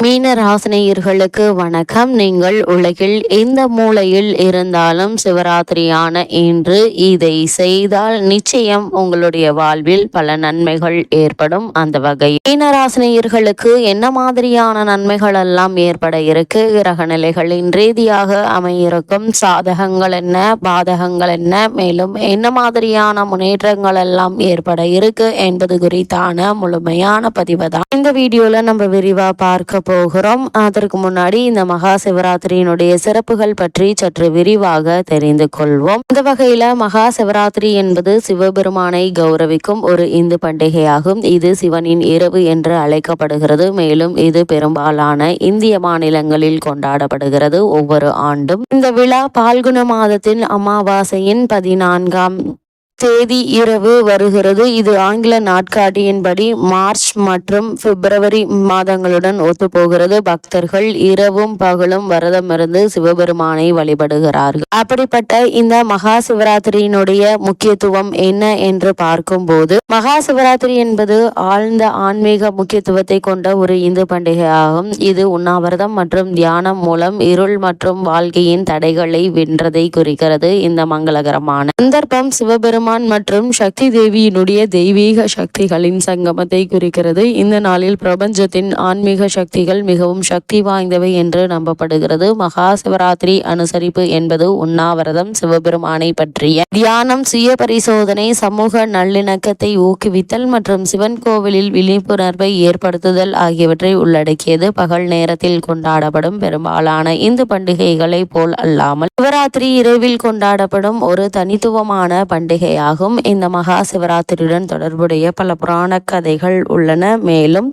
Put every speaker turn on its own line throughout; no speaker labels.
மீன ராசினியர்களுக்கு வணக்கம். நீங்கள் உலகில் எந்த மூலையில் இருந்தாலும் சிவராத்திரியான இன்று இதை செய்தால் நிச்சயம் உங்களுடைய வாழ்வில் பல நன்மைகள் ஏற்படும். அந்த வகையில் மீன ராசினியர்களுக்கு என்ன மாதிரியான நன்மைகள் எல்லாம் ஏற்பட இருக்கு, கிரக நிலைகளின் ரீதியாக அமையிருக்கும் சாதகங்கள் என்ன, பாதகங்கள் என்ன, மேலும் என்ன மாதிரியான முன்னேற்றங்கள் எல்லாம் ஏற்பட இருக்கு என்பது குறித்தான முழுமையான பதிவு தான் இந்த வீடியோல நம்ம விரிவா பார்க்க போகிறோம். அதற்கு முன்னாடி இந்த மகா சிவராத்திரியினுடைய சிறப்புகள் பற்றி சற்று விரிவாக தெரிந்து கொள்வோம். இந்த வகையில மகா சிவராத்திரி என்பது சிவபெருமானை கௌரவிக்கும் ஒரு இந்து பண்டிகையாகும். இது சிவனின் இரவு என்று அழைக்கப்படுகிறது. மேலும் இது பெரும்பாலான இந்திய மாநிலங்களில் கொண்டாடப்படுகிறது ஒவ்வொரு ஆண்டும். இந்த விழா பால்குண மாதத்தின் அமாவாசையின் 14ஆம் தேதி இரவு வருகிறது. இது ஆங்கில நாட்காட்டியின்படி மார்ச் மற்றும் பிப்ரவரி மாதங்களுடன் ஒத்துப்போகிறது. பக்தர்கள் இரவும் பகலும் விரதமிருந்து சிவபெருமானை வழிபடுகிறார்கள். அப்படிப்பட்ட இந்த மகா சிவராத்திரியினுடைய முக்கியத்துவம் என்ன என்று பார்க்கும்போது, மகா சிவராத்திரி என்பது ஆழ்ந்த ஆன்மீக முக்கியத்துவத்தை கொண்ட ஒரு இந்து பண்டிகை ஆகும். இது உண்ணாவிரதம் மற்றும் தியானம் மூலம் இருள் மற்றும் வாழ்க்கையின் தடைகளை வென்றதை குறிக்கிறது. இந்த மங்களகரமான சந்தர்ப்பம் சிவபெருமான் மற்றும் சக்தி தேவியினுடைய தெய்வீக சக்திகளின் சங்கமத்தை குறிக்கிறது. இந்த நாளில் பிரபஞ்சத்தின் ஆன்மீக சக்திகள் மிகவும் சக்தி வாய்ந்தவை என்று நம்பப்படுகிறது. மகா சிவராத்திரி அனுசரிப்பு என்பது உண்ணாவிரதம், சிவபெருமானை பற்றிய தியானம், சுய பரிசோதனை, சமூக நல்லிணக்கத்தை ஊக்குவித்தல் மற்றும் சிவன் கோவிலில் விழிப்புணர்வை ஏற்படுத்துதல் ஆகியவற்றை உள்ளடக்கியது. பகல் நேரத்தில் கொண்டாடப்படும் பெரும்பாலான இந்து பண்டிகைகளை போல் அல்லாமல் சிவராத்திரி இரவில் கொண்டாடப்படும் ஒரு தனித்துவமான பண்டிகை ஆகும். இந்த மகா சிவராத்திரியுடன் தொடர்புடைய பல புராண கதைகள் உள்ளன. மேலும்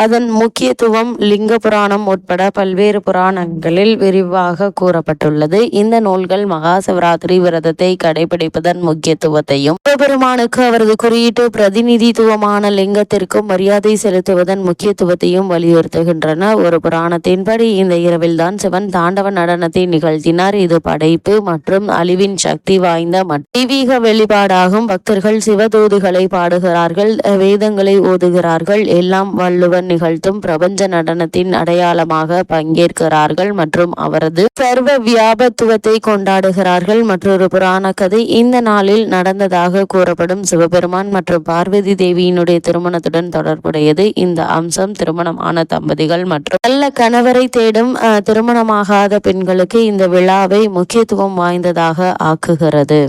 அதன் முக்கியத்துவம் லிங்க புராணம் உட்பட பல்வேறு புராணங்களில் விரிவாக கூறப்பட்டுள்ளது. இந்த நூல்கள் மகா சிவராத்திரி விரதத்தை கடைபிடிப்பதன் முக்கியத்துவத்தையும், சிவபெருமானுக்கு அவரது குறியீட்டு பிரதிநிதித்துவமான லிங்கத்திற்கும் மரியாதை செலுத்துவதன் முக்கியத்துவத்தையும் வலியுறுத்துகின்றன. ஒரு புராணத்தின்படி இந்த இரவில்தான் சிவன் தாண்டவ நடனத்தை நிகழ்த்தினார். இது படைப்பு மற்றும் அழிவின் சக்தி வாய்ந்த தெய்வீக வெளிப்பாடாகும். பக்தர்கள் சிவதூதுகளை பாடுகிறார்கள், வேதங்களை ஓதுகிறார்கள், எல்லாம் வள்ளுவன் நிகழ்த்தும் பிரபஞ்ச நடனத்தின் அடையாளமாக பங்கேற்கிறார்கள் மற்றும் அவரது சர்வ வியாபத்துவத்தை கொண்டாடுகிறார்கள். மற்றொரு புராண கதை இந்த நாளில் நடந்ததாக கூறப்படும் சிவபெருமான் மற்றும் பார்வதி தேவியினுடைய திருமணத்துடன் தொடர்புடையது. இந்த அம்சம் திருமணமான தம்பதிகள் மற்றும் நல்ல கணவரை தேடும் திருமணமாகாத பெண்களுக்கு இந்த விழாவை முக்கியத்துவம் வாய்ந்ததாக ஆக்குகிறது.